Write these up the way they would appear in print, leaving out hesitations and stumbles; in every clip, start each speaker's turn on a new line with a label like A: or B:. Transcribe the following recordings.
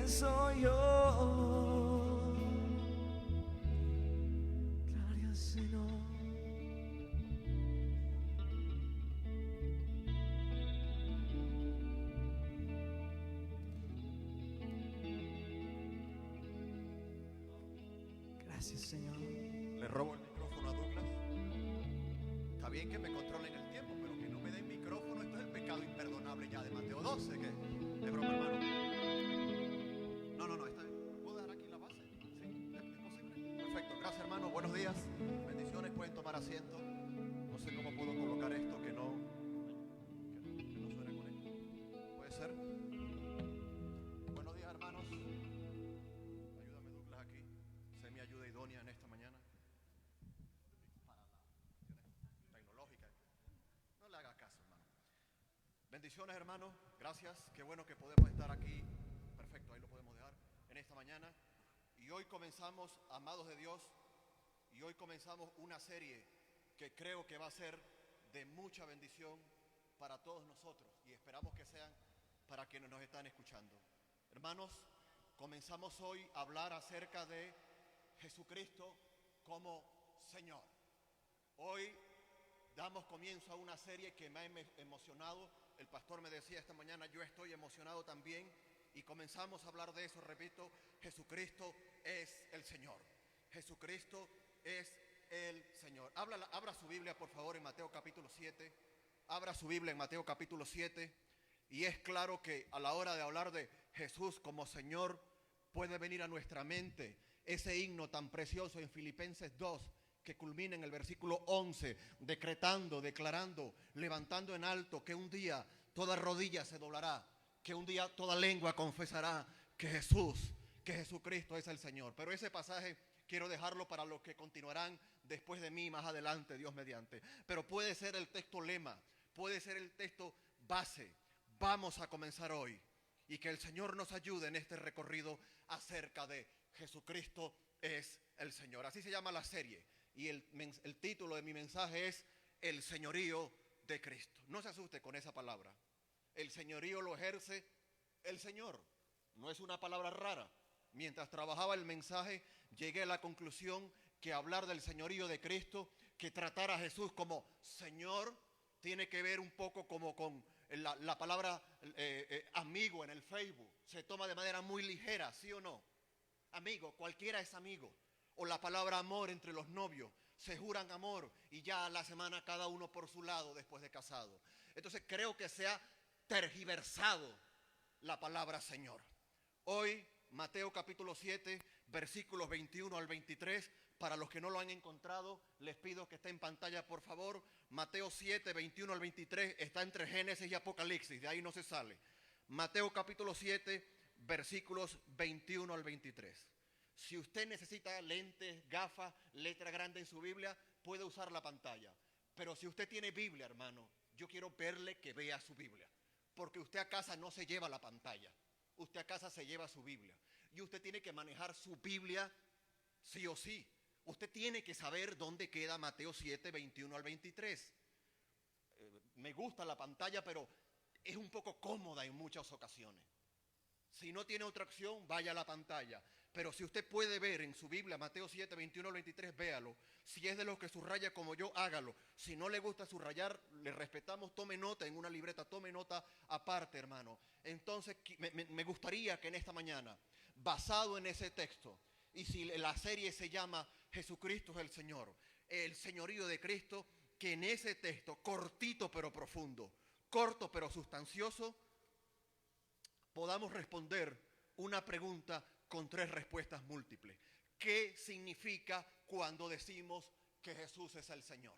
A: ¿quién soy yo? Gloria al Señor. Gracias, Señor.
B: Le robo el micrófono a Douglas. Está bien que me controlen el tiempo, pero que no me den micrófono. Esto es el pecado imperdonable ya de Mateo 12. ¿Qué? De broma, hermano. No, está bien. ¿Puedo dejar aquí la base? Sí, ¿es posible? Perfecto, gracias, hermano. Buenos días. Bendiciones, pueden tomar asiento. No sé cómo puedo colocar esto que no suene con esto. ¿Puede ser? Buenos días, hermanos. Ayúdame, Douglas, aquí. Sé mi ayuda idónea en esta mañana. Para las cuestiones tecnológicas. No le haga caso, hermano. Bendiciones, hermanos. Gracias. Qué bueno que podemos estar aquí. Perfecto, ahí lo podemos dejar en esta mañana. Y hoy comenzamos, amados de Dios, y hoy comenzamos una serie que creo que va a ser de mucha bendición para todos nosotros y esperamos que sean para quienes nos están escuchando. Hermanos, comenzamos hoy a hablar acerca de Jesucristo como Señor. Hoy damos comienzo a una serie que me ha emocionado. El pastor me decía esta mañana, yo estoy emocionado también. Y comenzamos a hablar de eso, repito, Jesucristo es el Señor. Jesucristo es el Señor. Abra su Biblia, por favor, en Mateo capítulo 7. Abra su Biblia en Mateo capítulo 7. Y es claro que a la hora de hablar de Jesús como Señor, puede venir a nuestra mente ese himno tan precioso en Filipenses 2, que culmina en el versículo 11, decretando, declarando, levantando en alto que un día toda rodilla se doblará, que un día toda lengua confesará que Jesucristo es el Señor. Pero ese pasaje quiero dejarlo para los que continuarán después de mí más adelante, Dios mediante. Pero puede ser el texto lema, puede ser el texto base. Vamos a comenzar hoy y que el Señor nos ayude en este recorrido acerca de Jesucristo es el Señor. Así se llama la serie y el título de mi mensaje es El señorío de Cristo. No se asuste con esa palabra. El señorío lo ejerce el Señor. No es una palabra rara. Mientras trabajaba el mensaje, llegué a la conclusión que hablar del señorío de Cristo, que tratar a Jesús como Señor, tiene que ver un poco como con la palabra amigo en el Facebook. Se toma de manera muy ligera, ¿sí o no? Amigo, cualquiera es amigo. O la palabra amor entre los novios. Se juran amor y ya a la semana cada uno por su lado después de casado. Entonces creo que se ha tergiversado la palabra Señor. Hoy, Mateo capítulo 7, versículos 21 al 23. Para los que no lo han encontrado, les pido que esté en pantalla, por favor. Mateo 7, 21 al 23 está entre Génesis y Apocalipsis, de ahí no se sale. Mateo capítulo 7, versículos 21 al 23. Si usted necesita lentes, gafas, letra grande en su Biblia, puede usar la pantalla. Pero si usted tiene Biblia, hermano, yo quiero verle que vea su Biblia. Porque usted a casa no se lleva la pantalla. Usted a casa se lleva su Biblia. Y usted tiene que manejar su Biblia sí o sí. Usted tiene que saber dónde queda Mateo 7, 21 al 23. Me gusta la pantalla, pero es un poco cómoda en muchas ocasiones. Si no tiene otra opción, vaya a la pantalla. Pero si usted puede ver en su Biblia Mateo 7, 21 al 23, véalo. Si es de los que subraya como yo, hágalo. Si no le gusta subrayar, le respetamos, tome nota en una libreta, tome nota aparte, hermano. Entonces, me gustaría que en esta mañana, basado en ese texto, y si la serie se llama Jesucristo es el Señor, el señorío de Cristo, que en ese texto, cortito pero profundo, corto pero sustancioso, podamos responder una pregunta con 3 respuestas múltiples. ¿Qué significa cuando decimos que Jesús es el Señor?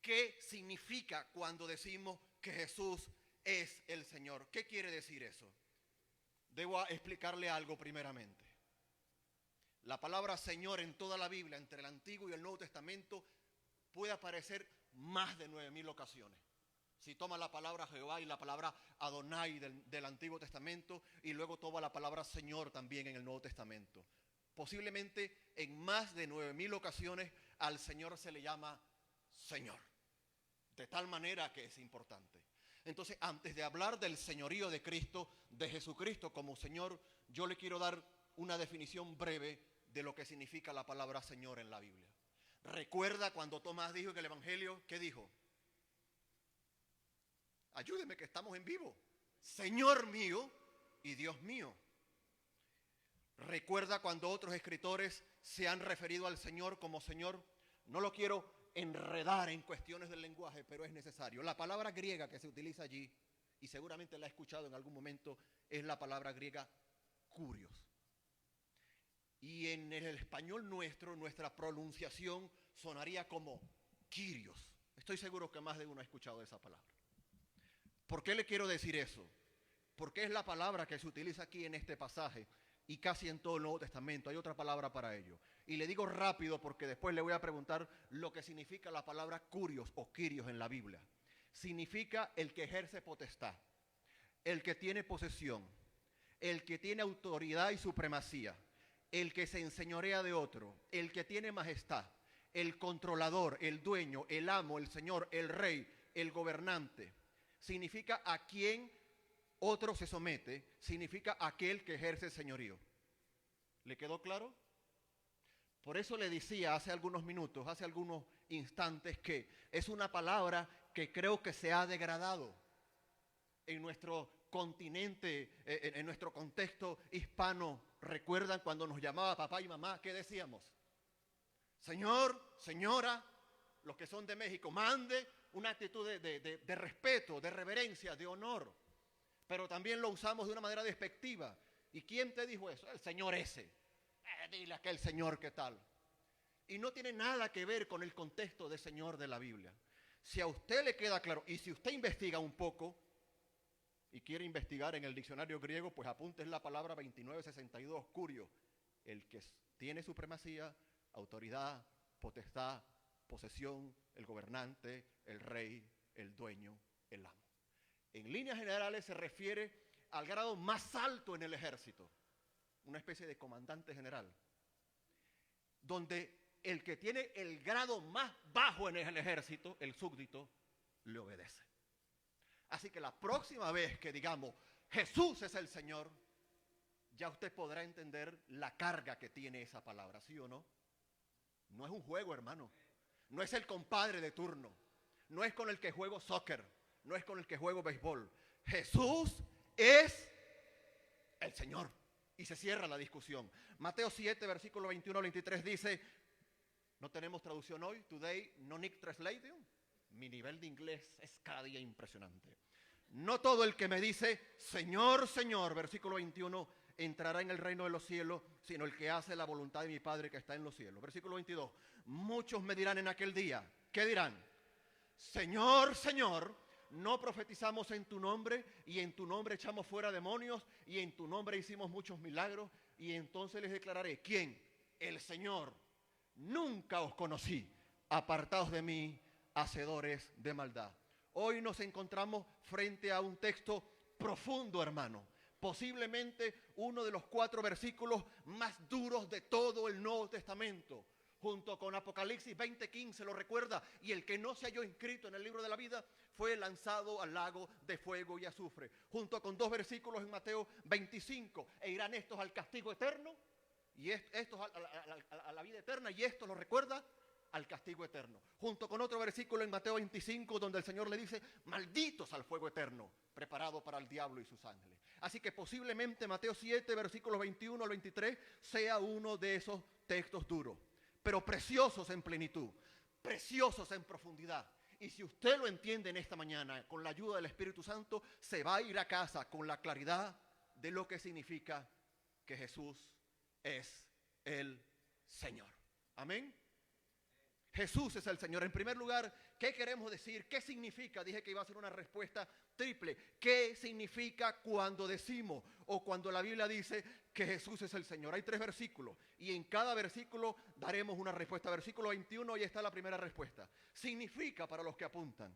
B: ¿Qué significa cuando decimos que Jesús es el Señor? ¿Qué quiere decir eso? Debo explicarle algo primeramente. La palabra Señor en toda la Biblia, entre el Antiguo y el Nuevo Testamento, puede aparecer más de 9,000 ocasiones. Si toma la palabra Jehová y la palabra Adonai del Antiguo Testamento y luego toma la palabra Señor también en el Nuevo Testamento. Posiblemente en más de 9,000 ocasiones al Señor se le llama Señor. De tal manera que es importante. Entonces, antes de hablar del señorío de Cristo, de Jesucristo como Señor, yo le quiero dar una definición breve de lo que significa la palabra Señor en la Biblia. Recuerda cuando Tomás dijo en el Evangelio, ¿qué dijo? Ayúdeme que estamos en vivo. Señor mío y Dios mío. Recuerda cuando otros escritores se han referido al Señor como Señor. No lo quiero enredar en cuestiones del lenguaje, pero es necesario. La palabra griega que se utiliza allí, y seguramente la he escuchado en algún momento, es la palabra griega kurios. Y en el español nuestro, nuestra pronunciación sonaría como Kyrios. Estoy seguro que más de uno ha escuchado esa palabra. ¿Por qué le quiero decir eso? Porque es la palabra que se utiliza aquí en este pasaje y casi en todo el Nuevo Testamento. Hay otra palabra para ello. Y le digo rápido porque después le voy a preguntar lo que significa la palabra kurios o kyrios en la Biblia. Significa el que ejerce potestad, el que tiene posesión, el que tiene autoridad y supremacía, el que se enseñorea de otro, el que tiene majestad, el controlador, el dueño, el amo, el señor, el rey, el gobernante. Significa a quien otro se somete, significa aquel que ejerce el señorío. ¿Le quedó claro? Por eso le decía hace algunos minutos, hace algunos instantes, que es una palabra que creo que se ha degradado en nuestro continente, en nuestro contexto hispano. ¿Recuerdan cuando nos llamaba papá y mamá? ¿Qué decíamos? Señor, señora, los que son de México, mande una actitud de respeto, de reverencia, de honor. Pero también lo usamos de una manera despectiva. ¿Y quién te dijo eso? El señor ese. Dile a aquel señor qué tal. Y no tiene nada que ver con el contexto de señor de la Biblia. Si a usted le queda claro, y si usted investiga un poco, y quiere investigar en el diccionario griego, pues apunte la palabra 2962, curio, el que tiene supremacía, autoridad, potestad, posesión, el gobernante, el rey, el dueño, el amo. En líneas generales se refiere al grado más alto en el ejército, una especie de comandante general, donde el que tiene el grado más bajo en el ejército, el súbdito, le obedece. Así que la próxima vez que digamos Jesús es el Señor, ya usted podrá entender la carga que tiene esa palabra, ¿sí o no? No es un juego, hermano. No es el compadre de turno. No es con el que juego soccer. No es con el que juego béisbol. Jesús es el Señor. Y se cierra la discusión. Mateo 7, versículo 21 al 23 dice, no tenemos traducción hoy, today, no need translation. Mi nivel de inglés es cada día impresionante. No todo el que me dice, Señor, Señor, versículo 21, entrará en el reino de los cielos, sino el que hace la voluntad de mi Padre que está en los cielos. Versículo 22, muchos me dirán en aquel día, ¿qué dirán? Señor, Señor, no profetizamos en tu nombre, y en tu nombre echamos fuera demonios, y en tu nombre hicimos muchos milagros, y entonces les declararé, ¿quién? El Señor. Nunca os conocí, apartados de mí, hacedores de maldad. Hoy nos encontramos frente a un texto profundo, hermano. Posiblemente uno de los 4 versículos más duros de todo el Nuevo Testamento. Junto con Apocalipsis 20:15, lo recuerda, y el que no se halló inscrito en el libro de la vida fue lanzado al lago de fuego y azufre. Junto con 2 versículos en Mateo 25, e irán estos al castigo eterno, y estos a la vida eterna, y esto lo recuerda al castigo eterno. Junto con otro versículo en Mateo 25, donde el Señor le dice, malditos al fuego eterno, preparado para el diablo y sus ángeles. Así que posiblemente Mateo 7, versículos 21 al 23, sea uno de esos textos duros, pero preciosos en plenitud, preciosos en profundidad. Y si usted lo entiende en esta mañana, con la ayuda del Espíritu Santo, se va a ir a casa con la claridad de lo que significa que Jesús es el Señor. Amén. Jesús es el Señor. En primer lugar, ¿qué queremos decir? ¿Qué significa? Dije que iba a ser una respuesta triple. ¿Qué significa cuando decimos o cuando la Biblia dice que Jesús es el Señor? Hay 3 versículos y en cada versículo daremos una respuesta. Versículo 21, ahí está la primera respuesta. Significa, para los que apuntan,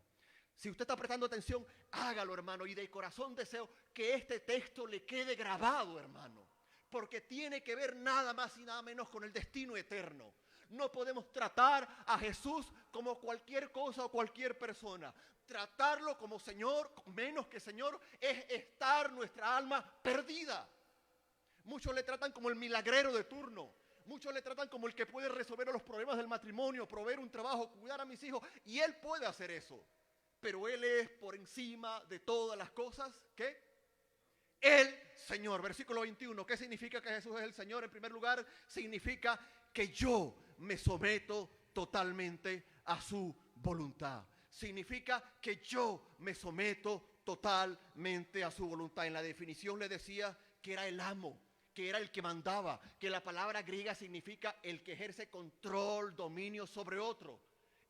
B: si usted está prestando atención, hágalo, hermano, y de corazón deseo que este texto le quede grabado, hermano, porque tiene que ver nada más y nada menos con el destino eterno. No podemos tratar a Jesús como cualquier cosa o cualquier persona. Tratarlo como Señor, menos que Señor, es estar nuestra alma perdida. Muchos le tratan como el milagrero de turno. Muchos le tratan como el que puede resolver los problemas del matrimonio, proveer un trabajo, cuidar a mis hijos. Y Él puede hacer eso. Pero Él es por encima de todas las cosas, ¿qué? El Señor. Versículo 21. ¿Qué significa que Jesús es el Señor? En primer lugar, significa que yo me someto totalmente a su voluntad. Significa que yo me someto totalmente a su voluntad. En la definición le decía que era el amo, que era el que mandaba, que la palabra griega significa el que ejerce control, dominio sobre otro,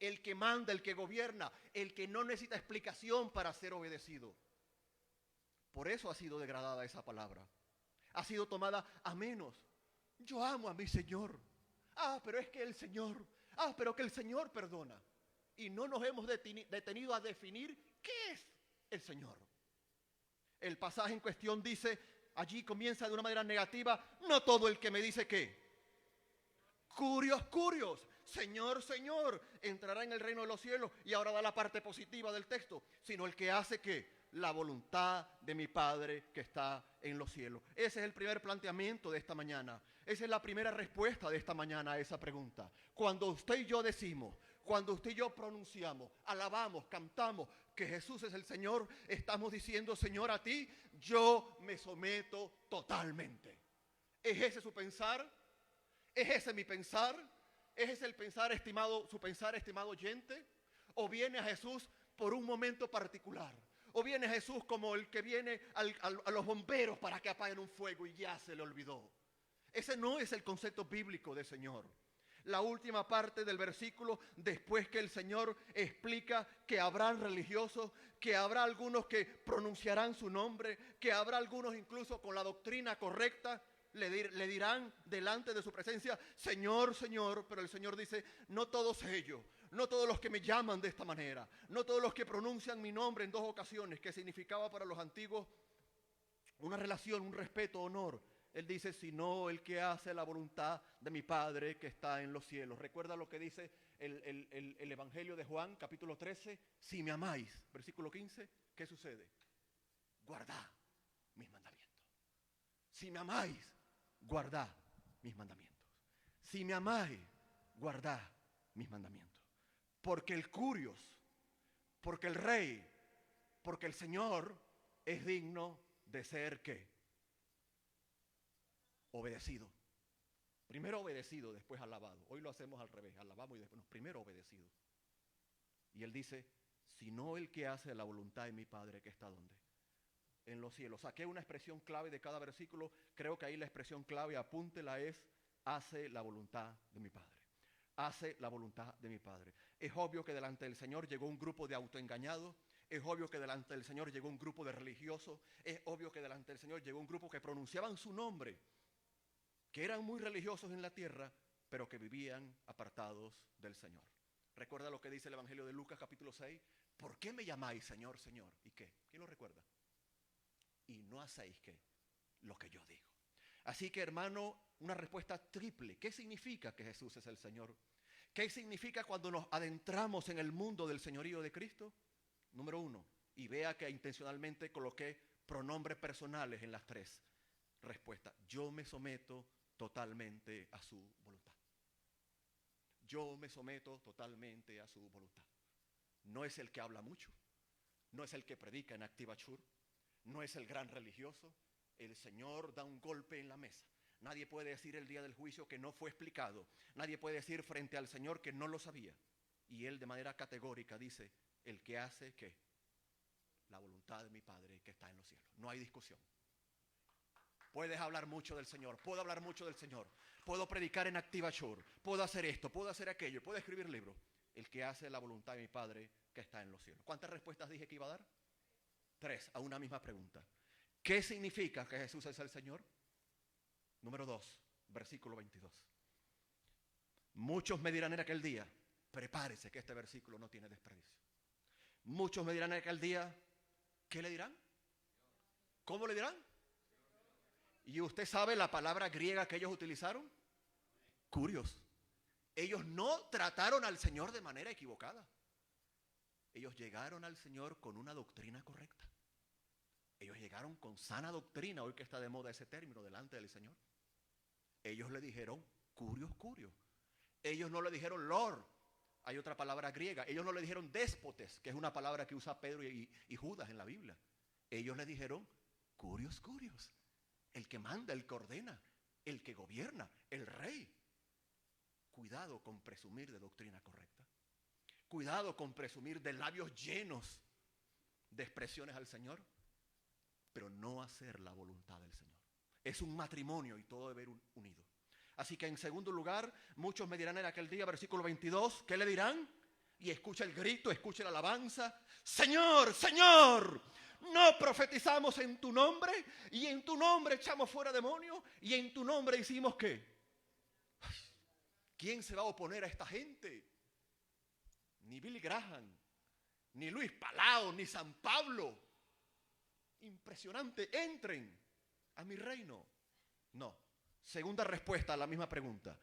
B: el que manda, el que gobierna, el que no necesita explicación para ser obedecido. Por eso ha sido degradada esa palabra. Ha sido tomada a menos. Yo amo a mi Señor. Pero es que el Señor. Pero que el Señor perdona. Y no nos hemos detenido a definir qué es el Señor. El pasaje en cuestión dice, allí comienza de una manera negativa, no todo el que me dice qué. Curios, Señor, Señor, entrará en el reino de los cielos. Y ahora da la parte positiva del texto, sino el que hace qué. La voluntad de mi Padre que está en los cielos. Ese es el primer planteamiento de esta mañana. Esa es la primera respuesta de esta mañana a esa pregunta. Cuando usted y yo decimos, cuando usted y yo pronunciamos, alabamos, cantamos que Jesús es el Señor, estamos diciendo, Señor, a ti yo me someto totalmente. ¿Es ese su pensar? ¿Es ese mi pensar? ¿Es ese el pensar, estimado, su pensar, estimado oyente? ¿O viene a Jesús por un momento particular? ¿O viene Jesús como el que viene a los bomberos para que apaguen un fuego y ya se le olvidó? Ese no es el concepto bíblico de Señor. La última parte del versículo, después que el Señor explica que habrán religiosos, que habrá algunos que pronunciarán su nombre, que habrá algunos incluso con la doctrina correcta, le dirán delante de su presencia, Señor, Señor, pero el Señor dice, no todos ellos. No todos los que me llaman de esta manera, no todos los que pronuncian mi nombre en 2 ocasiones, que significaba para los antiguos una relación, un respeto, honor. Él dice, sino el que hace la voluntad de mi Padre que está en los cielos. Recuerda lo que dice el Evangelio de Juan, capítulo 13, si me amáis, versículo 15, ¿qué sucede? Guardad mis mandamientos. Si me amáis, guardad mis mandamientos. Si me amáis, guardad mis mandamientos. Porque el curios, porque el rey, porque el Señor es digno de ser ¿qué? Obedecido. Primero obedecido, después alabado. Hoy lo hacemos al revés, alabamos y después, primero obedecido. Y Él dice, sino el que hace la voluntad de mi Padre que está ¿dónde? En los cielos. Saqué una expresión clave de cada versículo, creo que ahí la expresión clave, apúntela, es, hace la voluntad de mi Padre. Hace la voluntad de mi Padre. Es obvio que delante del Señor llegó un grupo de autoengañados. Es obvio que delante del Señor llegó un grupo de religiosos. Es obvio que delante del Señor llegó un grupo que pronunciaban su nombre, que eran muy religiosos en la tierra, pero que vivían apartados del Señor. ¿Recuerda lo que dice el Evangelio de Lucas capítulo 6? ¿Por qué me llamáis Señor, Señor? ¿Y qué? ¿Quién lo recuerda? Y no hacéis ¿qué? Lo que yo digo. Así que, hermano, una respuesta triple. ¿Qué significa que Jesús es el Señor? ¿Qué significa cuando nos adentramos en el mundo del señorío de Cristo? Número 1, y vea que intencionalmente coloqué pronombres personales en las 3 respuestas. Yo me someto totalmente a su voluntad. Yo me someto totalmente a su voluntad. No es el que habla mucho, no es el que predica en Activachur, no es el gran religioso. El Señor da un golpe en la mesa. Nadie puede decir el día del juicio que no fue explicado. Nadie puede decir frente al Señor que no lo sabía. Y Él de manera categórica dice, el que hace ¿qué? La voluntad de mi Padre que está en los cielos. No hay discusión. Puedes hablar mucho del Señor, puedo hablar mucho del Señor, puedo predicar en Activachur, puedo hacer esto, puedo hacer aquello, puedo escribir libros. El que hace la voluntad de mi Padre que está en los cielos. ¿Cuántas respuestas dije que iba a dar? 3 a una misma pregunta. ¿Qué significa que Jesús es el Señor? Número 2, versículo 22. Muchos me dirán en aquel día, prepárese que este versículo no tiene desperdicio. Muchos me dirán en aquel día, ¿qué le dirán? ¿Cómo le dirán? ¿Y usted sabe la palabra griega que ellos utilizaron? Curios. Ellos no trataron al Señor de manera equivocada. Ellos llegaron al Señor con una doctrina correcta. Ellos llegaron con sana doctrina, hoy que está de moda ese término, delante del Señor. Ellos le dijeron curios, curios. Ellos no le dijeron lord, hay otra palabra griega. Ellos no le dijeron déspotes, que es una palabra que usa Pedro y Judas en la Biblia. Ellos le dijeron curios, curios. El que manda, el que ordena, el que gobierna, el rey. Cuidado con presumir de doctrina correcta. Cuidado con presumir de labios llenos de expresiones al Señor, pero no hacer la voluntad del Señor. Es un matrimonio y todo debe ir unido. Así que en segundo lugar, muchos me dirán en aquel día, versículo 22, ¿qué le dirán? Y escucha el grito, escucha la alabanza. Señor, Señor, no profetizamos en tu nombre, y en tu nombre echamos fuera demonios, y en tu nombre hicimos ¿qué? ¿Quién se va a oponer a esta gente? Ni Billy Graham, ni Luis Palau, ni San Pablo. Impresionante, entren a mi reino. No. Segunda respuesta a la misma pregunta.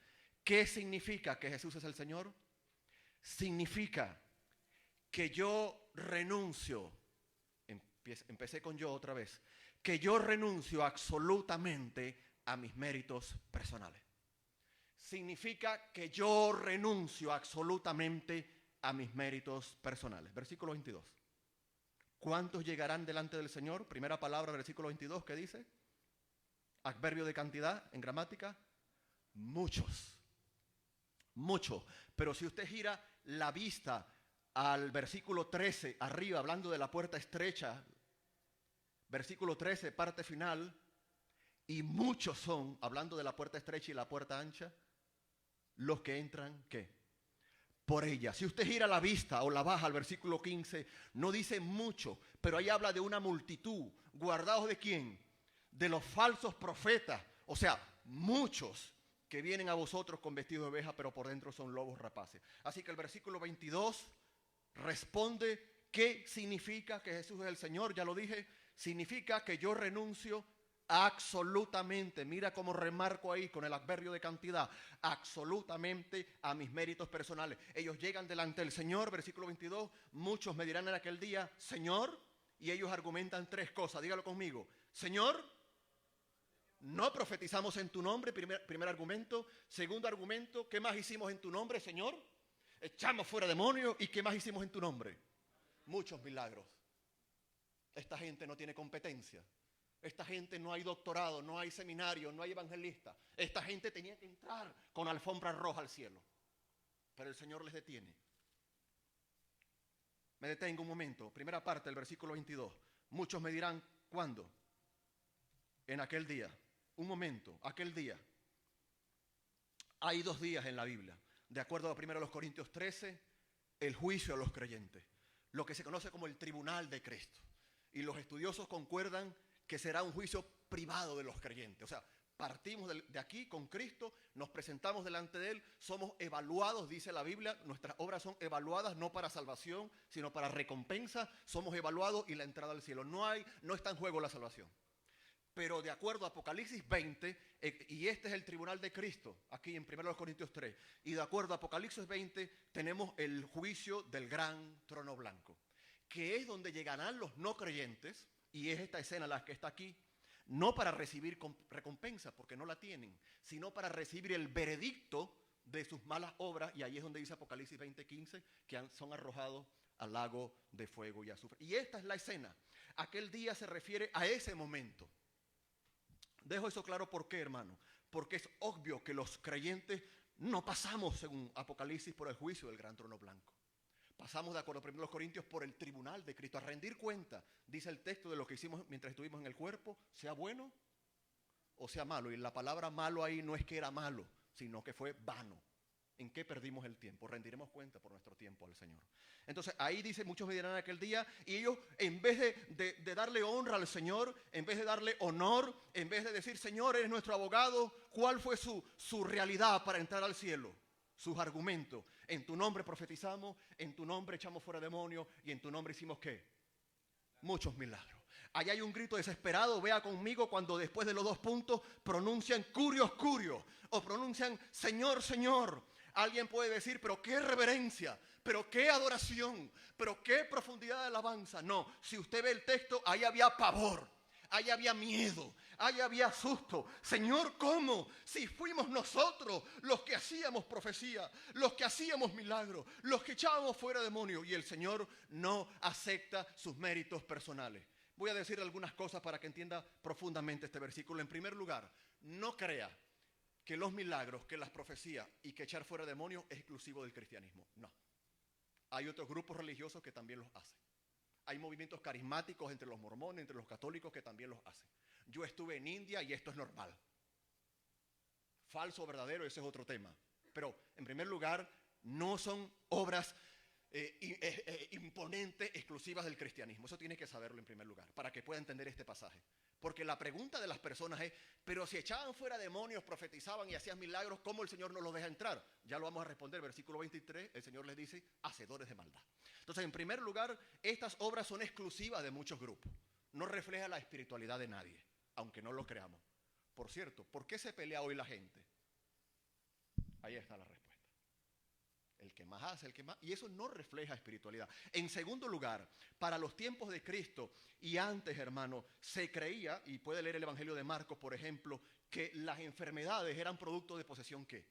B: ¿Qué significa que Jesús es el Señor? Significa que yo renuncio, empecé con yo otra vez, que yo renuncio absolutamente a mis méritos personales. Significa que yo renuncio absolutamente a mis méritos personales. Versículo 22. ¿Cuántos llegarán delante del Señor? Primera palabra, versículo 22, ¿qué dice? Adverbio de cantidad en gramática. Muchos. Muchos. Pero si usted gira la vista al versículo 13, arriba, hablando de la puerta estrecha, versículo 13, parte final, y muchos son, hablando de la puerta estrecha y la puerta ancha, los que entran, ¿qué? Por ella. Si usted gira la vista o la baja al versículo 15, no dice mucho, pero ahí habla de una multitud. ¿Guardados de quién? De los falsos profetas. O sea, muchos que vienen a vosotros con vestido de oveja, pero por dentro son lobos rapaces. Así que el versículo 22 responde qué significa que Jesús es el Señor. Ya lo dije, significa que yo renuncio absolutamente, mira cómo remarco ahí con el adverbio de cantidad, absolutamente a mis méritos personales. Ellos llegan delante del Señor, versículo 22, muchos me dirán en aquel día, Señor, y ellos argumentan tres cosas, dígalo conmigo, Señor, no profetizamos en tu nombre, primer argumento. Segundo argumento, ¿qué más hicimos en tu nombre, Señor? Echamos fuera demonios, ¿y qué más hicimos en tu nombre? Muchos milagros. Esta gente no tiene competencia. Esta gente no hay doctorado, no hay seminario, no hay evangelista. Esta gente tenía que entrar con alfombra roja al cielo. Pero el Señor les detiene. Me detengo un momento. Primera parte del versículo 22. Muchos me dirán, ¿cuándo? En aquel día. Un momento, aquel día. Hay 2 días en la Biblia. De acuerdo a 1 Corintios 13, el juicio a los creyentes. Lo que se conoce como el tribunal de Cristo. Y los estudiosos concuerdan que será un juicio privado de los creyentes. O sea, partimos de aquí con Cristo, nos presentamos delante de Él, somos evaluados, dice la Biblia, nuestras obras son evaluadas no para salvación, sino para recompensa, somos evaluados y la entrada al cielo. No está en juego la salvación. Pero de acuerdo a Apocalipsis 20, y este es el tribunal de Cristo, aquí en 1 Corintios 3, y de acuerdo a Apocalipsis 20, tenemos el juicio del gran trono blanco, que es donde llegarán los no creyentes, y es esta escena la que está aquí, no para recibir recompensa, porque no la tienen, sino para recibir el veredicto de sus malas obras, y ahí es donde dice Apocalipsis 20:15, que son arrojados al lago de fuego y azufre. Y esta es la escena. Aquel día se refiere a ese momento. Dejo eso claro, ¿por qué, hermano? Porque es obvio que los creyentes no pasamos, según Apocalipsis, por el juicio del gran trono blanco. Pasamos, de acuerdo a 1 Corintios, por el tribunal de Cristo, a rendir cuenta, dice el texto, de lo que hicimos mientras estuvimos en el cuerpo, sea bueno o sea malo. Y la palabra malo ahí no es que era malo, sino que fue vano. ¿En qué perdimos el tiempo? Rendiremos cuenta por nuestro tiempo al Señor. Entonces ahí dice, muchos me dirán en aquel día, y ellos en vez de darle honra al Señor, en vez de darle honor, en vez de decir, Señor, eres nuestro abogado, ¿cuál fue su realidad para entrar al cielo? Sus argumentos. En tu nombre profetizamos, en tu nombre echamos fuera demonios, y en tu nombre hicimos ¿qué? Muchos milagros. Allá hay un grito desesperado, vea conmigo cuando después de los 2 puntos pronuncian curios, curios, o pronuncian Señor, Señor. Alguien puede decir, pero qué reverencia, pero qué adoración, pero qué profundidad de alabanza. No, si usted ve el texto, ahí había pavor, ahí había miedo, ahí había susto. Señor, ¿cómo? Si fuimos nosotros los que hacíamos profecía, los que hacíamos milagros, los que echábamos fuera demonios, y el Señor no acepta sus méritos personales. Voy a decir algunas cosas para que entienda profundamente este versículo. En primer lugar, no crea que los milagros, que las profecías y que echar fuera demonios es exclusivo del cristianismo. No. Hay otros grupos religiosos que también los hacen. Hay movimientos carismáticos entre los mormones, entre los católicos que también los hacen. Yo estuve en India y esto es normal. Falso o verdadero, ese es otro tema. Pero, en primer lugar, no son obras imponentes, exclusivas del cristianismo. Eso tienes que saberlo en primer lugar, para que pueda entender este pasaje. Porque la pregunta de las personas es, pero si echaban fuera demonios, profetizaban y hacían milagros, ¿cómo el Señor no los deja entrar? Ya lo vamos a responder, versículo 23, el Señor les dice, hacedores de maldad. Entonces, en primer lugar, estas obras son exclusivas de muchos grupos. No refleja la espiritualidad de nadie, aunque no lo creamos. Por cierto, ¿por qué se pelea hoy la gente? Ahí está la respuesta. El que más hace, el que más... Y eso no refleja espiritualidad. En segundo lugar, para los tiempos de Cristo y antes, hermano, se creía, y puede leer el Evangelio de Marcos, por ejemplo, que las enfermedades eran producto de posesión, ¿qué?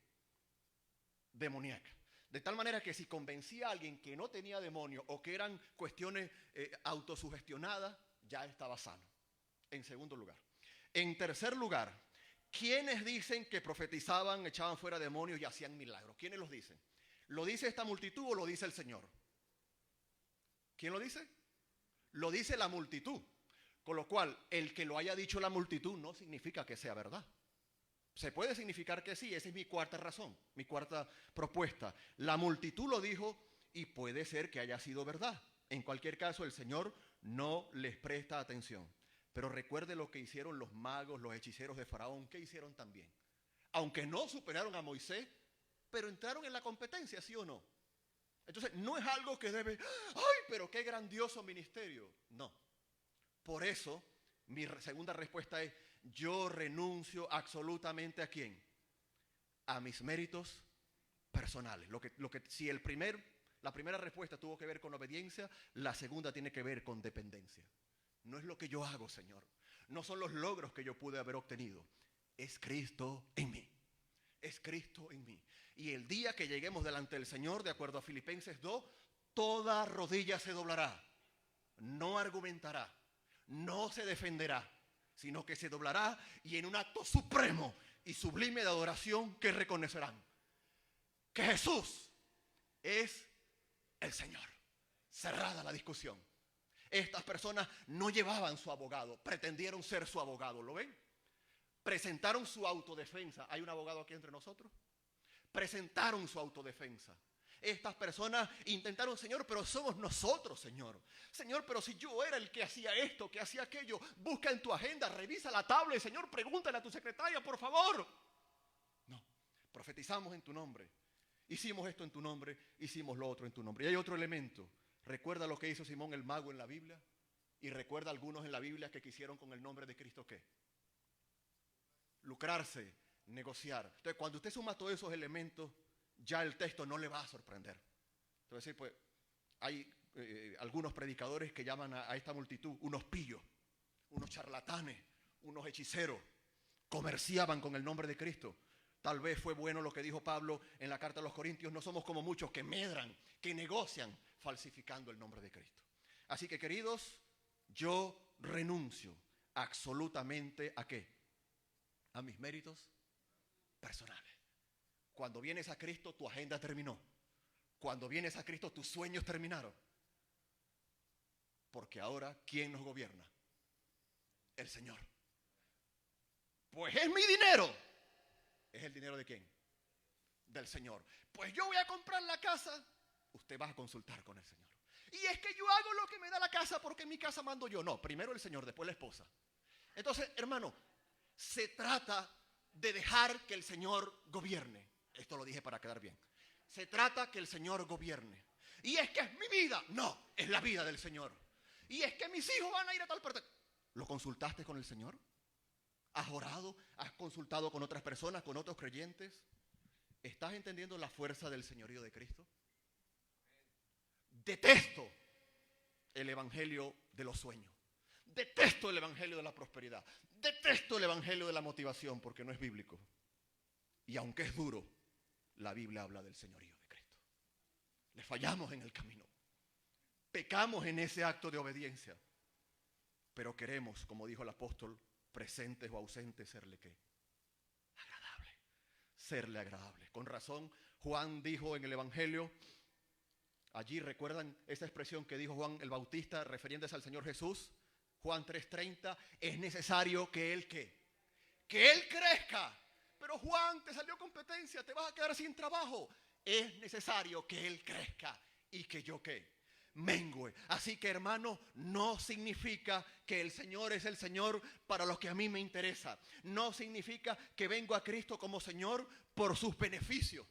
B: Demoníaca. De tal manera que si convencía a alguien que no tenía demonio o que eran cuestiones autosugestionadas, ya estaba sano. En segundo lugar. En tercer lugar, ¿quiénes dicen que profetizaban, echaban fuera demonios y hacían milagros? ¿Quiénes los dicen? ¿Lo dice esta multitud o lo dice el Señor? ¿Quién lo dice? Lo dice la multitud. Con lo cual, el que lo haya dicho la multitud no significa que sea verdad. Se puede significar que sí, esa es mi cuarta razón, mi cuarta propuesta. La multitud lo dijo y puede ser que haya sido verdad. En cualquier caso, el Señor no les presta atención. Pero recuerde lo que hicieron los magos, los hechiceros de Faraón, ¿qué hicieron también? Aunque no superaron a Moisés, pero entraron en la competencia, ¿sí o no? Entonces, no es algo que debe, ¡ay, pero qué grandioso ministerio! No. Por eso, mi segunda respuesta es, yo renuncio absolutamente ¿a quién? A mis méritos personales. Si la primera respuesta tuvo que ver con obediencia, la segunda tiene que ver con dependencia. No es lo que yo hago, Señor. No son los logros que yo pude haber obtenido. Es Cristo en mí. Es Cristo en mí. Y el día que lleguemos delante del Señor, de acuerdo a Filipenses 2, toda rodilla se doblará. No argumentará. No se defenderá. Sino que se doblará y en un acto supremo y sublime de adoración que reconocerán que Jesús es el Señor. Cerrada la discusión. Estas personas no llevaban su abogado, pretendieron ser su abogado, ¿lo ven? Presentaron su autodefensa. ¿Hay un abogado aquí entre nosotros? Presentaron su autodefensa. Estas personas intentaron, Señor, pero somos nosotros, Señor. Señor, pero si yo era el que hacía esto, que hacía aquello, busca en tu agenda, revisa la tabla y, Señor, pregúntale a tu secretaria, por favor. No, profetizamos en tu nombre. Hicimos esto en tu nombre, hicimos lo otro en tu nombre. Y hay otro elemento. ¿Recuerda lo que hizo Simón el mago en la Biblia? Y recuerda algunos en la Biblia que quisieron con el nombre de Cristo, ¿qué? Lucrarse, negociar. Entonces, cuando usted suma todos esos elementos, ya el texto no le va a sorprender. Entonces, pues, hay algunos predicadores que llaman a esta multitud unos pillos, unos charlatanes, unos hechiceros. Comerciaban con el nombre de Cristo. Tal vez fue bueno lo que dijo Pablo en la carta a los Corintios. No somos como muchos que medran, que negocian falsificando el nombre de Cristo. Así que, queridos, yo renuncio absolutamente ¿a qué? A mis méritos personales. Cuando vienes a Cristo, tu agenda terminó. Cuando vienes a Cristo, tus sueños terminaron. Porque ahora, ¿quién nos gobierna? El Señor. Pues es mi dinero. ¿Es el dinero de quién? Del Señor. Pues yo voy a comprar la casa. Usted va a consultar con el Señor. Y es que yo hago lo que me da la casa porque en mi casa mando yo. No, primero el Señor, después la esposa. Entonces, hermano, se trata de dejar que el Señor gobierne. Esto lo dije para quedar bien. Se trata que el Señor gobierne. Y es que es mi vida. No, es la vida del Señor. Y es que mis hijos van a ir a tal parte. ¿Lo consultaste con el Señor? ¿Has orado? ¿Has consultado con otras personas, con otros creyentes? ¿Estás entendiendo la fuerza del señorío de Cristo? Detesto el evangelio de los sueños. Detesto el evangelio de la prosperidad. Detesto el evangelio de la motivación porque no es bíblico. Y aunque es duro, la Biblia habla del señorío de Cristo. Le fallamos en el camino. Pecamos en ese acto de obediencia. Pero queremos, como dijo el apóstol, presentes o ausentes, serle ¿qué? Agradable. Serle agradable. Con razón, Juan dijo en el evangelio, allí recuerdan esa expresión que dijo Juan el Bautista refiriéndose al Señor Jesús. Juan 3:30, es necesario que Él ¿qué? Que Él crezca. Pero Juan, te salió competencia, te vas a quedar sin trabajo. Es necesario que Él crezca y que yo ¿qué? Mengue. Así que, hermano, no significa que el Señor es el Señor para los que a mí me interesa. No significa que vengo a Cristo como Señor por sus beneficios.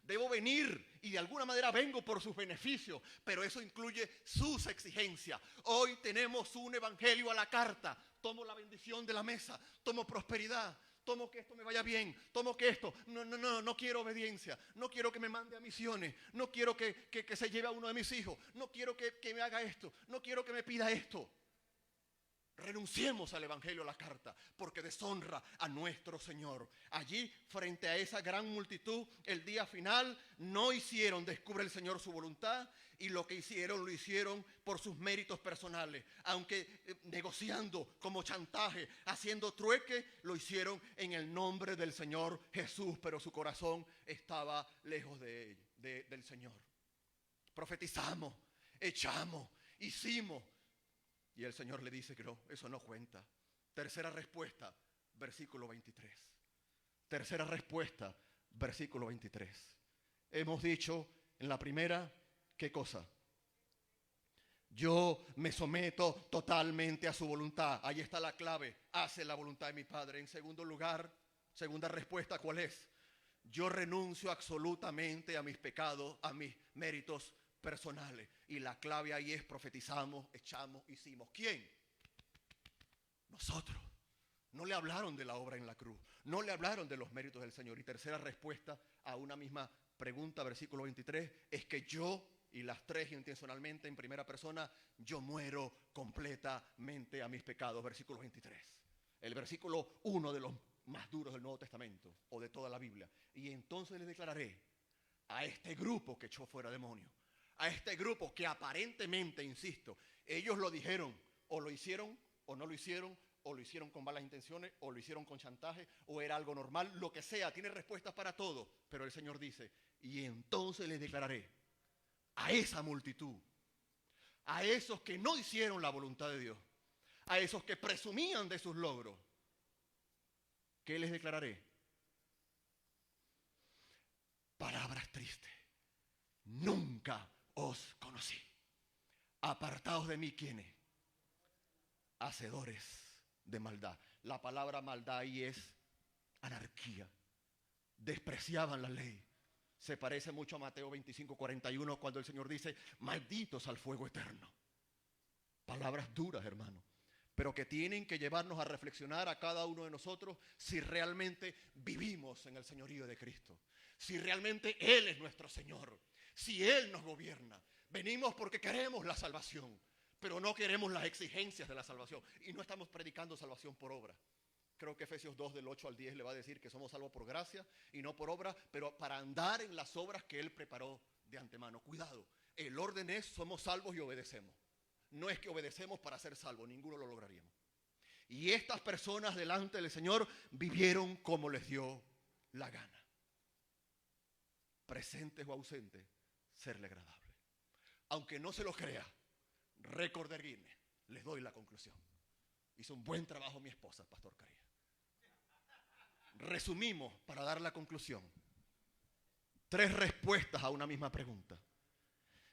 B: Debo venir y de alguna manera vengo por sus beneficios, pero eso incluye sus exigencias. Hoy tenemos un evangelio a la carta. Tomo la bendición de la mesa, tomo prosperidad, tomo que esto me vaya bien, tomo que esto. No quiero obediencia, no quiero que me mande a misiones, no quiero que se lleve a uno de mis hijos, no quiero que me haga esto, no quiero que me pida esto. Renunciemos al evangelio a la carta porque deshonra a nuestro Señor. Allí, frente a esa gran multitud, el día final no hicieron, descubre el Señor, su voluntad, y lo que hicieron, lo hicieron por sus méritos personales. Aunque negociando como chantaje, haciendo trueque, lo hicieron en el nombre del Señor Jesús, pero su corazón estaba lejos del Señor. Profetizamos, echamos, hicimos. Y el Señor le dice que no, eso no cuenta. Tercera respuesta, versículo 23. Tercera respuesta, versículo 23. Hemos dicho en la primera, ¿qué cosa? Yo me someto totalmente a su voluntad. Ahí está la clave, hace la voluntad de mi Padre. En segundo lugar, segunda respuesta, ¿cuál es? Yo renuncio absolutamente a mis pecados, a mis méritos personales. Y la clave ahí es profetizamos, echamos, hicimos. ¿Quién? Nosotros. No le hablaron de la obra en la cruz. No le hablaron de los méritos del Señor. Y tercera respuesta a una misma pregunta, versículo 23, es que yo, y las tres intencionalmente en primera persona, yo muero completamente a mis pecados. Versículo 23. El versículo 1 de los más duros del Nuevo Testamento o de toda la Biblia. Y entonces les declararé a este grupo que echó fuera demonios, a este grupo que aparentemente, insisto, ellos lo dijeron, o lo hicieron, o no lo hicieron, o lo hicieron con malas intenciones, o lo hicieron con chantaje, o era algo normal, lo que sea, tiene respuestas para todo. Pero el Señor dice, y entonces les declararé a esa multitud, a esos que no hicieron la voluntad de Dios, a esos que presumían de sus logros, ¿qué les declararé? Palabras tristes. Nunca os conocí. Apartaos de mí, ¿quiénes? Hacedores de maldad. La palabra maldad ahí es anarquía. Despreciaban la ley. Se parece mucho a Mateo 25:41 cuando el Señor dice, malditos al fuego eterno. Palabras duras, hermano, pero que tienen que llevarnos a reflexionar a cada uno de nosotros si realmente vivimos en el señorío de Cristo. Si realmente Él es nuestro Señor. Si Él nos gobierna. Venimos porque queremos la salvación, pero no queremos las exigencias de la salvación. Y no estamos predicando salvación por obra. Creo que Efesios 2 del 8 al 10 le va a decir que somos salvos por gracia y no por obra, pero para andar en las obras que Él preparó de antemano. Cuidado, el orden es somos salvos y obedecemos. No es que obedecemos para ser salvos, ninguno lo lograríamos. Y estas personas delante del Señor vivieron como les dio la gana. Presentes o ausentes, serle agradable. Aunque no se lo crea, récord de Guinness, les doy la conclusión. Hizo un buen trabajo mi esposa, Pastor Caría. Resumimos para dar la conclusión. 3 respuestas a una misma pregunta.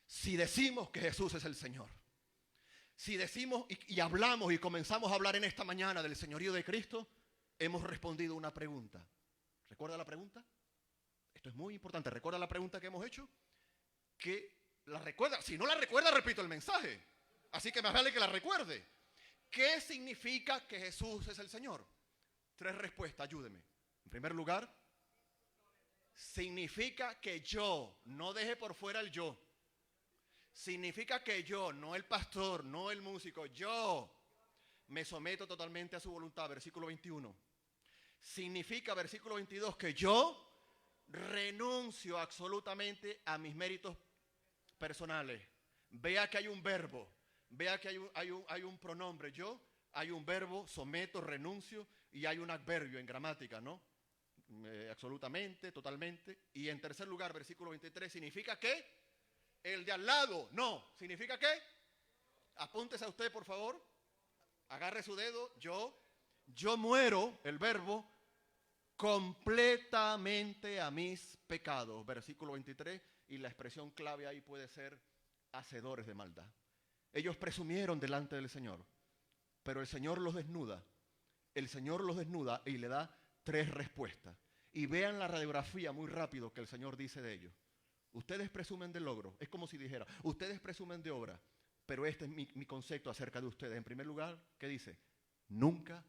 B: Si decimos que Jesús es el Señor, si decimos y hablamos y comenzamos a hablar en esta mañana del señorío de Cristo, hemos respondido una pregunta. ¿Recuerda la pregunta? Esto es muy importante. ¿Recuerda la pregunta que hemos hecho? Que la recuerda. Si no la recuerda, repito el mensaje. Así que más vale que la recuerde. ¿Qué significa que Jesús es el Señor? 3 respuestas, ayúdeme. En primer lugar, significa que yo, no deje por fuera el yo. Significa que yo, no el pastor, no el músico, yo me someto totalmente a su voluntad, versículo 21. Significa, versículo 22, que yo renuncio absolutamente a mis méritos personales. Vea que hay un verbo, vea que hay un pronombre, yo, hay un verbo, someto, renuncio, y hay un adverbio en gramática, ¿no? Absolutamente, totalmente. Y en tercer lugar, versículo 23, ¿significa qué? El de al lado, no. ¿Significa qué? Apúntese a usted, por favor. Agarre su dedo. Yo muero, el verbo, completamente a mis pecados. Versículo 23. Y la expresión clave ahí puede ser hacedores de maldad. Ellos presumieron delante del Señor, pero el Señor los desnuda. El Señor los desnuda y le da 3 respuestas. Y vean la radiografía muy rápido que el Señor dice de ellos. Ustedes presumen de logro. Es como si dijera, ustedes presumen de obra. Pero este es mi concepto acerca de ustedes. En primer lugar, ¿qué dice? Nunca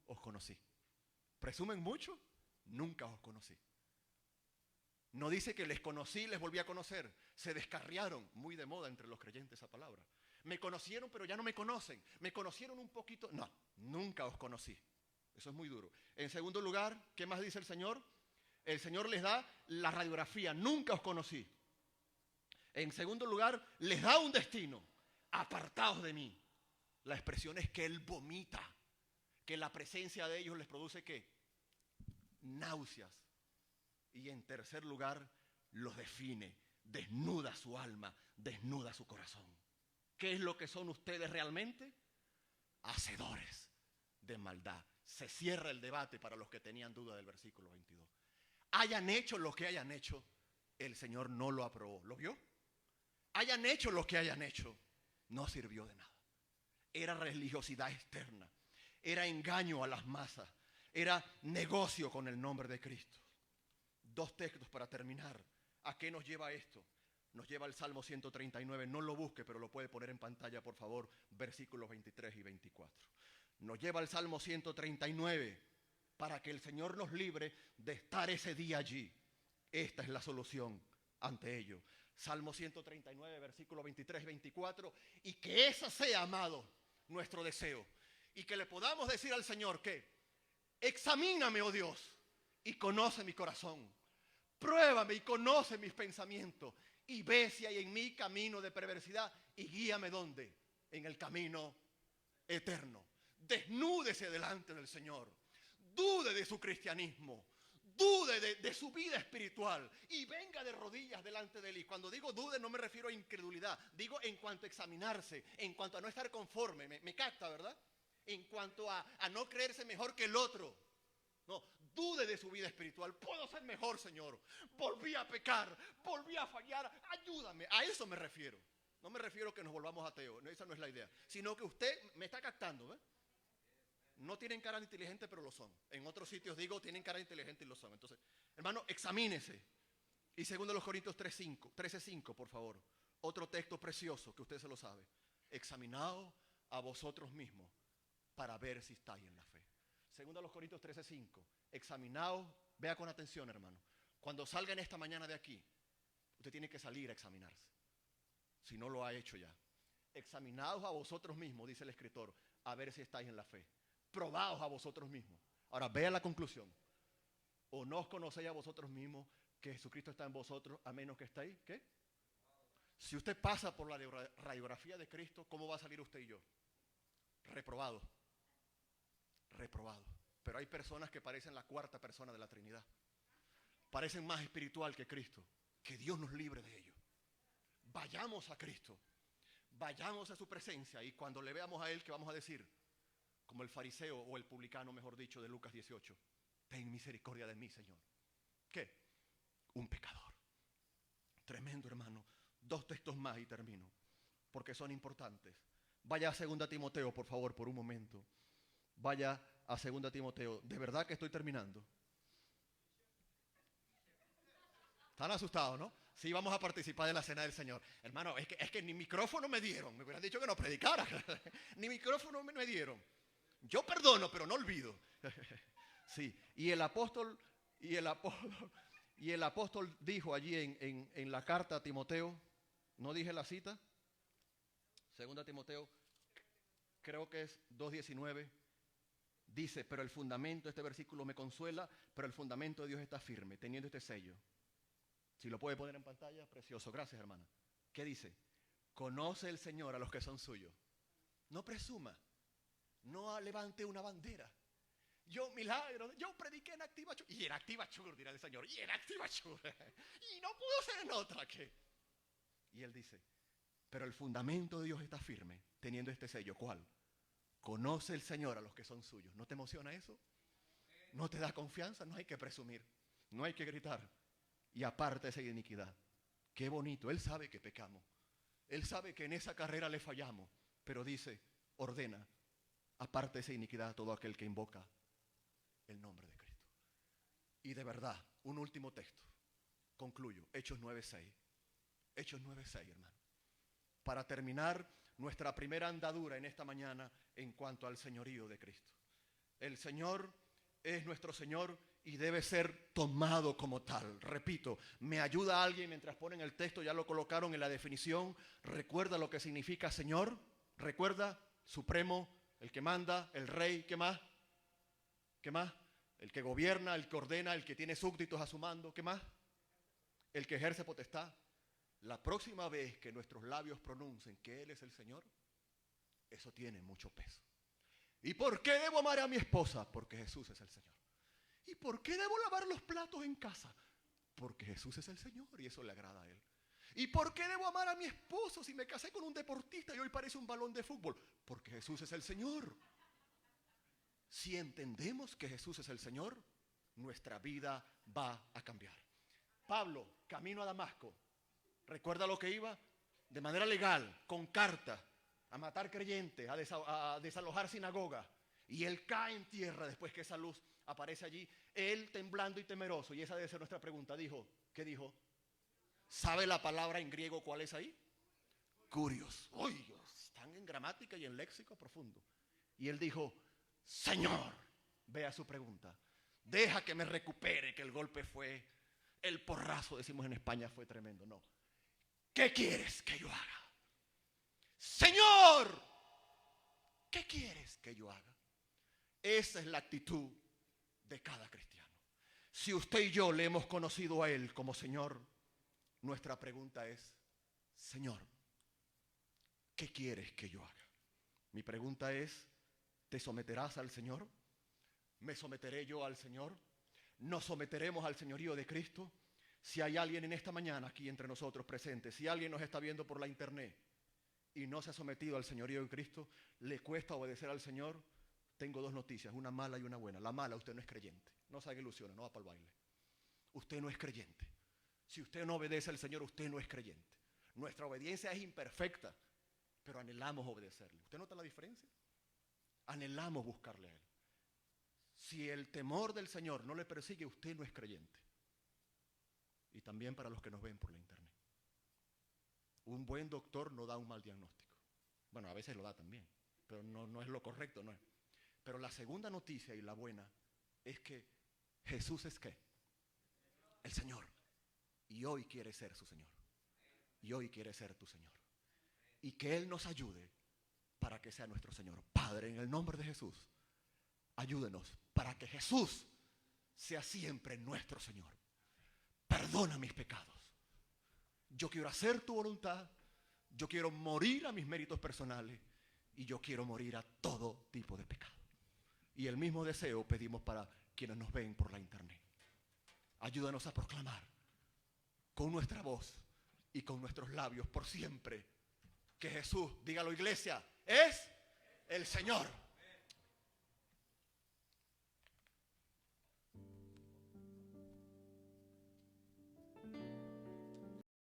B: os conocí. ¿Presumen mucho? Nunca os conocí. No dice que les conocí, les volví a conocer. Se descarriaron, muy de moda entre los creyentes esa palabra. Me conocieron, pero ya no me conocen. Me conocieron un poquito. No, nunca os conocí. Eso es muy duro. En segundo lugar, ¿qué más dice el Señor? El Señor les da la radiografía. Nunca os conocí. En segundo lugar, les da un destino. Apartaos de mí. La expresión es que Él vomita. Que la presencia de ellos les produce ¿qué? Náuseas. Y en tercer lugar, los define. Desnuda su alma, desnuda su corazón. ¿Qué es lo que son ustedes realmente? Hacedores de maldad. Se cierra el debate para los que tenían duda del versículo 22. Hayan hecho lo que hayan hecho, el Señor no lo aprobó. ¿Lo vio? Hayan hecho lo que hayan hecho, no sirvió de nada. Era religiosidad externa. Era engaño a las masas. Era negocio con el nombre de Cristo. 2 textos para terminar. ¿A qué nos lleva esto? Nos lleva al Salmo 139. No lo busque, pero lo puede poner en pantalla, por favor. Versículos 23 y 24. Nos lleva al Salmo 139 para que el Señor nos libre de estar ese día allí. Esta es la solución ante ello. Salmo 139, versículos 23 y 24. Y que esa sea, amado, nuestro deseo. Y que le podamos decir al Señor que examíname, oh Dios, y conoce mi corazón. Pruébame y conoce mis pensamientos. Y ve si hay en mí camino de perversidad. Y guíame ¿dónde? En el camino eterno. Desnúdese delante del Señor. Dude de su cristianismo. Dude de su vida espiritual. Y venga de rodillas delante de Él. Y cuando digo dude no me refiero a incredulidad. Digo en cuanto a examinarse. En cuanto a no estar conforme. Me capta, ¿verdad? En cuanto a no creerse mejor que el otro. No, dude de su vida espiritual. Puedo ser mejor, Señor. Volví a pecar. Volví a fallar. Ayúdame. A eso me refiero. No me refiero a que nos volvamos ateos. No, esa no es la idea. Sino que usted me está captando, ¿eh? No tienen cara de inteligente, pero lo son. En otros sitios digo, tienen cara de inteligente y lo son. Entonces, hermano, examínese. Y segundo los Corintios 13:5, por favor. Otro texto precioso que usted se lo sabe. Examinaos a vosotros mismos para ver si estáis en la fe. Segundo los Corintios 13:5. Examinaos, vea con atención, hermano. Cuando salgan esta mañana de aquí, usted tiene que salir a examinarse. Si no lo ha hecho ya. Examinaos a vosotros mismos, dice el escritor, a ver si estáis en la fe. Probaos a vosotros mismos. Ahora, vea la conclusión. O no os conocéis a vosotros mismos que Jesucristo está en vosotros, a menos que estéis, ¿qué? Si usted pasa por la radiografía de Cristo, ¿cómo va a salir usted y yo? Reprobado. Reprobado. Pero hay personas que parecen la cuarta persona de la Trinidad. Parecen más espiritual que Cristo. Que Dios nos libre de ello. Vayamos a Cristo. Vayamos a su presencia y cuando le veamos a Él, ¿qué vamos a decir? Como el fariseo o el publicano, mejor dicho, de Lucas 18. Ten misericordia de mí, Señor. ¿Qué? Un pecador. Tremendo, hermano. 2 textos más y termino, porque son importantes. Vaya a 2 Timoteo, por favor, por un momento. Vaya a 2 Timoteo. De verdad que estoy terminando. Están asustados, ¿no? Sí, vamos a participar de la cena del Señor. Hermano, es que ni micrófono me dieron. Me hubieran dicho que no predicara. Ni micrófono me dieron. Yo perdono, pero no olvido. Sí, y el apóstol Y el apóstol dijo allí en la carta a Timoteo, ¿no dije la cita? Segunda Timoteo, creo que es 2:19, dice, pero el fundamento, este versículo me consuela, pero el fundamento de Dios está firme, teniendo este sello. Si lo puede poner en pantalla, precioso. Gracias, hermana. ¿Qué dice? Conoce el Señor a los que son suyos. No presuma, no levante una bandera. Yo, milagro, yo prediqué en Activa Chur. Y en Activa Chur, dirá el Señor. Y en Activa Chur. Y no pudo ser en otra que. Y él dice, pero el fundamento de Dios está firme, teniendo este sello. ¿Cuál? Conoce el Señor a los que son suyos. ¿No te emociona eso? ¿No te da confianza? No hay que presumir, no hay que gritar. Y aparte esa iniquidad. Qué bonito, Él sabe que pecamos. Él sabe que en esa carrera le fallamos. Pero dice, ordena, aparte esa iniquidad a todo aquel que invoca el nombre de Cristo. Y de verdad, un último texto. Concluyo, Hechos 9:6. Hechos 9:6, hermano. Para terminar nuestra primera andadura en esta mañana en cuanto al señorío de Cristo. El Señor es nuestro Señor y debe ser tomado como tal. Repito, me ayuda alguien mientras ponen el texto, ya lo colocaron en la definición. Recuerda lo que significa Señor. Recuerda, supremo, el que manda, el rey, ¿qué más? ¿Qué más? El que gobierna, el que ordena, el que tiene súbditos a su mando, ¿qué más? El que ejerce potestad. La próxima vez que nuestros labios pronuncien que Él es el Señor, eso tiene mucho peso. ¿Y por qué debo amar a mi esposa? Porque Jesús es el Señor. ¿Y por qué debo lavar los platos en casa? Porque Jesús es el Señor y eso le agrada a Él. ¿Y por qué debo amar a mi esposo si me casé con un deportista y hoy parece un balón de fútbol? Porque Jesús es el Señor. Si entendemos que Jesús es el Señor, nuestra vida va a cambiar. Pablo, camino a Damasco, ¿recuerda lo que iba? De manera legal, con carta, a matar creyentes, a desalojar sinagogas. Y él cae en tierra después que esa luz aparece allí. Él temblando y temeroso. Y esa debe ser nuestra pregunta. Dijo, ¿qué dijo? ¿Sabe la palabra en griego cuál es ahí? Curios. Uy, están en gramática y en léxico profundo. Y él dijo, Señor, vea su pregunta. Deja que me recupere, que el golpe fue, el porrazo, decimos en España, fue tremendo. No. ¿Qué quieres que yo haga? Señor, ¿qué quieres que yo haga? Esa es la actitud de cada cristiano. Si usted y yo le hemos conocido a Él como Señor, nuestra pregunta es, Señor, ¿qué quieres que yo haga? Mi pregunta es, ¿te someterás al Señor? ¿Me someteré yo al Señor? ¿Nos someteremos al señorío de Cristo? Si hay alguien en esta mañana aquí entre nosotros presente, si alguien nos está viendo por la internet y no se ha sometido al señorío de Cristo, le cuesta obedecer al Señor, tengo dos noticias, una mala y una buena. La mala, usted no es creyente, no se haga ilusiones, no va para el baile. Usted no es creyente. Si usted no obedece al Señor, usted no es creyente. Nuestra obediencia es imperfecta, pero anhelamos obedecerle. ¿Usted nota la diferencia? Anhelamos buscarle a Él. Si el temor del Señor no le persigue, usted no es creyente. Y también para los que nos ven por la internet. Un buen doctor no da un mal diagnóstico. Bueno, a veces lo da también, pero no es lo correcto, no es. Pero la segunda noticia y la buena es que Jesús es ¿qué? El Señor. Y hoy quiere ser su Señor. Y hoy quiere ser tu Señor. Y que Él nos ayude para que sea nuestro Señor. Padre, en el nombre de Jesús, ayúdenos para que Jesús sea siempre nuestro Señor. Perdona mis pecados. Yo quiero hacer tu voluntad. Yo quiero morir a mis méritos personales. Y yo quiero morir a todo tipo de pecado. Y el mismo deseo pedimos para quienes nos ven por la internet. Ayúdanos a proclamar con nuestra voz y con nuestros labios por siempre que Jesús, dígalo iglesia, es el Señor.